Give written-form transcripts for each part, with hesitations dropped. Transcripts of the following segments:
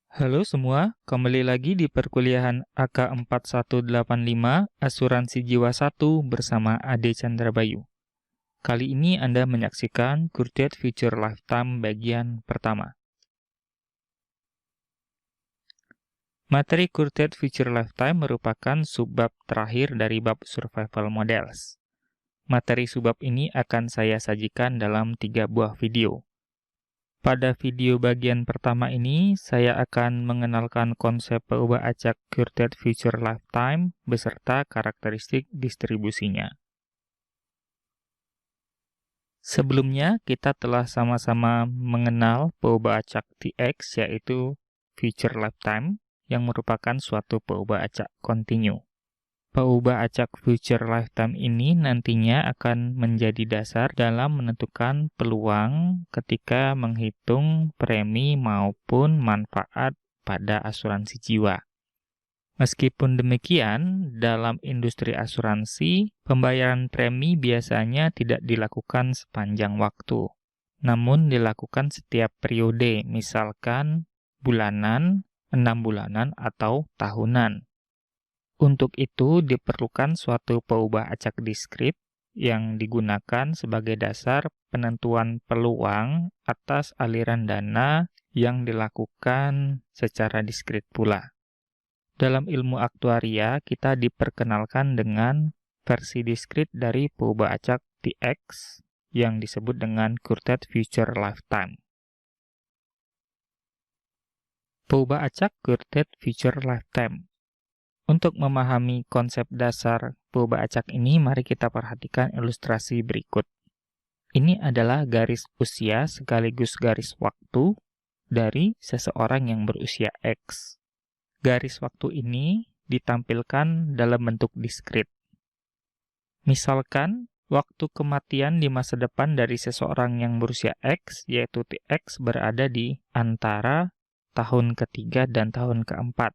Halo semua, kembali lagi di perkuliahan AK4185 Asuransi Jiwa 1 bersama Ade Chandra Bayu. Kali ini Anda menyaksikan Courtesy Future Lifetime bagian pertama. Materi Courtesy Future Lifetime merupakan subbab terakhir dari bab Survival Models. Materi subbab ini akan saya sajikan dalam 3 buah video. Pada video bagian pertama ini, saya akan mengenalkan konsep peubah acak Courtesy Future Lifetime beserta karakteristik distribusinya. Sebelumnya, kita telah sama-sama mengenal peubah acak TX, yaitu Future Lifetime, yang merupakan suatu peubah acak kontinu. Peubah acak Future Lifetime ini nantinya akan menjadi dasar dalam menentukan peluang ketika menghitung premi maupun manfaat pada asuransi jiwa. Meskipun demikian, dalam industri asuransi, pembayaran premi biasanya tidak dilakukan sepanjang waktu, namun dilakukan setiap periode, misalkan bulanan, 6 bulanan, atau tahunan. Untuk itu, diperlukan suatu peubah acak diskrit yang digunakan sebagai dasar penentuan peluang atas aliran dana yang dilakukan secara diskrit pula. Dalam ilmu aktuaria, kita diperkenalkan dengan versi diskrit dari peubah acak TX yang disebut dengan Courtesy Future Lifetime. Peubah acak Courtesy Future Lifetime. Untuk memahami konsep dasar peubah acak ini, mari kita perhatikan ilustrasi berikut. Ini adalah garis usia sekaligus garis waktu dari seseorang yang berusia X. Garis waktu ini ditampilkan dalam bentuk diskrit. Misalkan, waktu kematian di masa depan dari seseorang yang berusia X, yaitu TX, berada di antara tahun ketiga dan tahun keempat.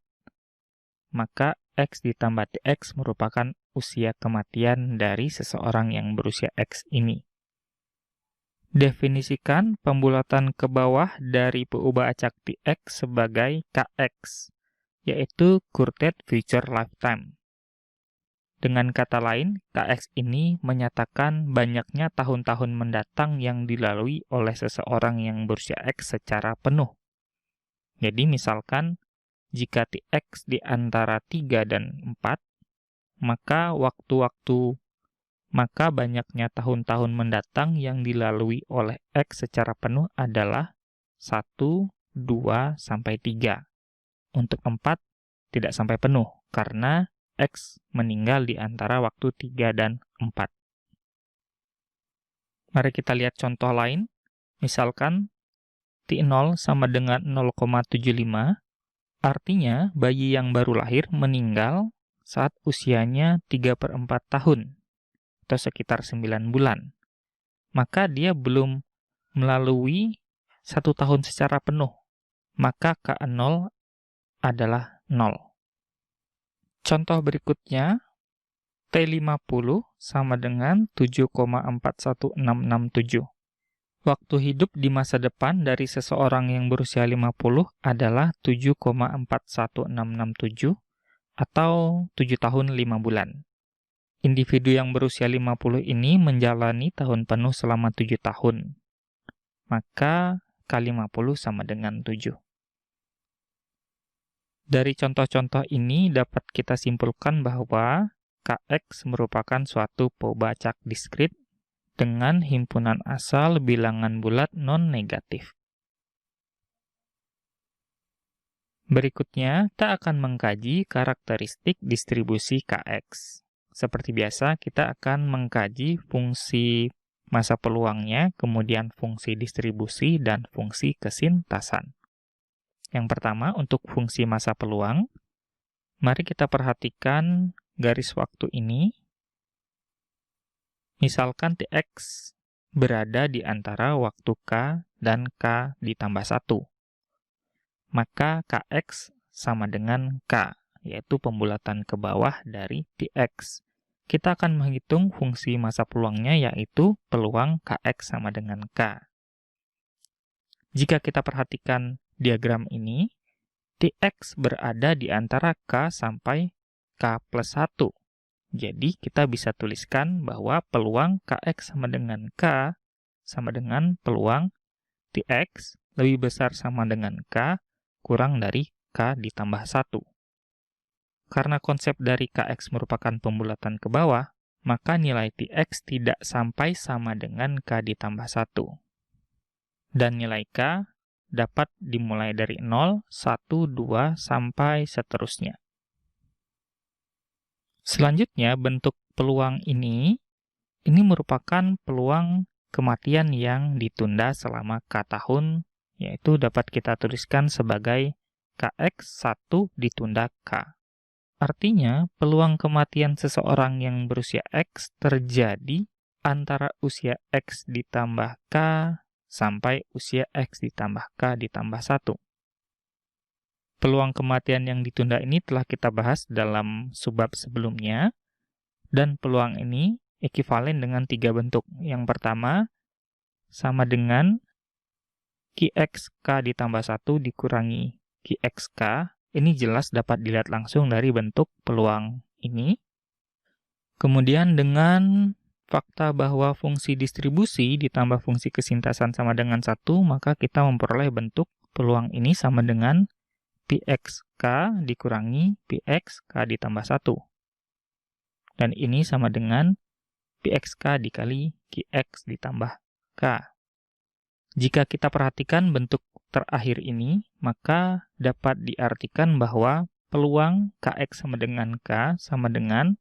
Maka X ditambah TX merupakan usia kematian dari seseorang yang berusia X ini. Definisikan pembulatan ke bawah dari peubah acak TX sebagai KX, yaitu Courtesy Future Lifetime. Dengan kata lain, KX ini menyatakan banyaknya tahun-tahun mendatang yang dilalui oleh seseorang yang berusia X secara penuh. Jadi misalkan, jika TX di antara 3 dan 4, maka banyaknya tahun-tahun mendatang yang dilalui oleh X secara penuh adalah 1, 2, sampai 3. Untuk 4, tidak sampai penuh, karena X meninggal di antara waktu 3 dan 4. Mari kita lihat contoh lain. Misalkan, T0 sama dengan 0,75, artinya, bayi yang baru lahir meninggal saat usianya 3/4 tahun, atau sekitar 9 bulan. Maka dia belum melalui 1 tahun secara penuh. Maka K0 adalah 0. Contoh berikutnya, T50 sama dengan 7,41667. Waktu hidup di masa depan dari seseorang yang berusia 50 adalah 7,41667 atau 7 tahun 5 bulan. Individu yang berusia 50 ini menjalani tahun penuh selama 7 tahun. Maka K50 sama dengan 7. Dari contoh-contoh ini dapat kita simpulkan bahwa KX merupakan suatu peubah acak diskrit dengan himpunan asal bilangan bulat non-negatif. Berikutnya, kita akan mengkaji karakteristik distribusi KX. Seperti biasa, kita akan mengkaji fungsi masa peluangnya, kemudian fungsi distribusi, dan fungsi kesintasan. Yang pertama, untuk fungsi masa peluang, mari kita perhatikan garis waktu ini. Misalkan TX berada di antara waktu K dan K ditambah 1. Maka KX sama dengan K, yaitu pembulatan ke bawah dari TX. Kita akan menghitung fungsi masa peluangnya, yaitu peluang KX sama dengan K. Jika kita perhatikan diagram ini, Tx berada di antara K sampai K plus 1. Jadi, kita bisa tuliskan bahwa peluang Kx sama dengan K sama dengan peluang Tx lebih besar sama dengan K kurang dari K ditambah 1. Karena konsep dari Kx merupakan pembulatan ke bawah, maka nilai Tx tidak sampai sama dengan K ditambah 1. Dan nilai K dapat dimulai dari 0, 1, 2, sampai seterusnya. Selanjutnya, bentuk peluang ini merupakan peluang kematian yang ditunda selama K tahun, yaitu dapat kita tuliskan sebagai Kx1 ditunda K. Artinya, peluang kematian seseorang yang berusia X terjadi antara usia X ditambah K sampai usia X ditambah K ditambah 1. Peluang kematian yang ditunda ini telah kita bahas dalam subbab sebelumnya, dan peluang ini ekivalen dengan 3 bentuk. Yang pertama, sama dengan Qx K ditambah 1 dikurangi Qxk. Ini jelas dapat dilihat langsung dari bentuk peluang ini. Kemudian dengan fakta bahwa fungsi distribusi ditambah fungsi kesintasan sama dengan 1, maka kita memperoleh bentuk peluang ini sama dengan Pxk dikurangi Pxk ditambah 1. Dan ini sama dengan Pxk dikali Qx ditambah K. Jika kita perhatikan bentuk terakhir ini, maka dapat diartikan bahwa peluang Kx sama dengan K sama dengan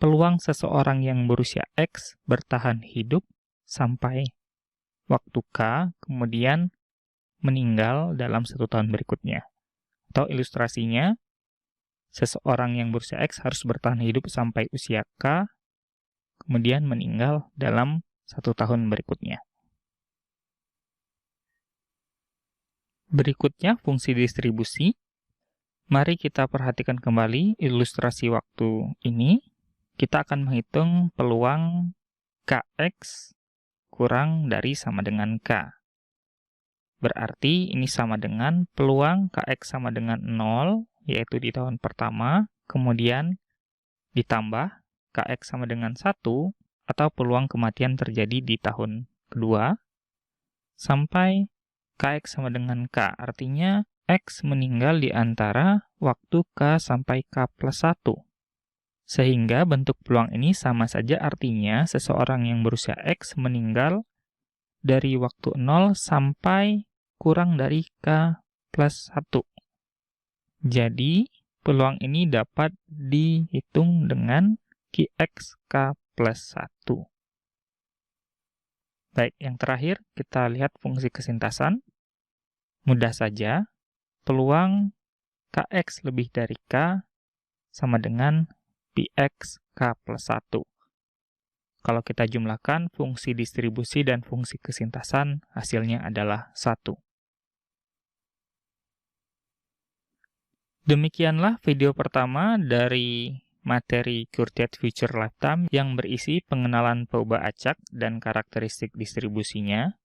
peluang seseorang yang berusia X bertahan hidup sampai waktu K, kemudian meninggal dalam 1 tahun berikutnya. Atau ilustrasinya, seseorang yang berusia X harus bertahan hidup sampai usia K, kemudian meninggal dalam 1 tahun berikutnya. Berikutnya, fungsi distribusi. Mari kita perhatikan kembali ilustrasi waktu ini. Kita akan menghitung peluang Kx kurang dari sama dengan K. Berarti ini sama dengan peluang Kx sama dengan 0, yaitu di tahun pertama, kemudian ditambah Kx sama dengan 1, atau peluang kematian terjadi di tahun kedua, sampai Kx sama dengan K, artinya X meninggal di antara waktu K sampai K plus 1. Sehingga bentuk peluang ini sama saja artinya seseorang yang berusia X meninggal dari waktu 0 sampai kurang dari K plus 1. Jadi, peluang ini dapat dihitung dengan Qx K plus 1. Baik, yang terakhir kita lihat fungsi kesintasan. Mudah saja, peluang Kx lebih dari K sama dengan Px K plus 1. Kalau kita jumlahkan fungsi distribusi dan fungsi kesintasan, hasilnya adalah 1. Demikianlah video pertama dari materi Courtier Future Lifetime yang berisi pengenalan peubah acak dan karakteristik distribusinya.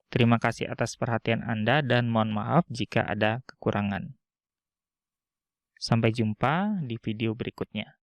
Terima kasih atas perhatian Anda dan mohon maaf jika ada kekurangan. Sampai jumpa di video berikutnya.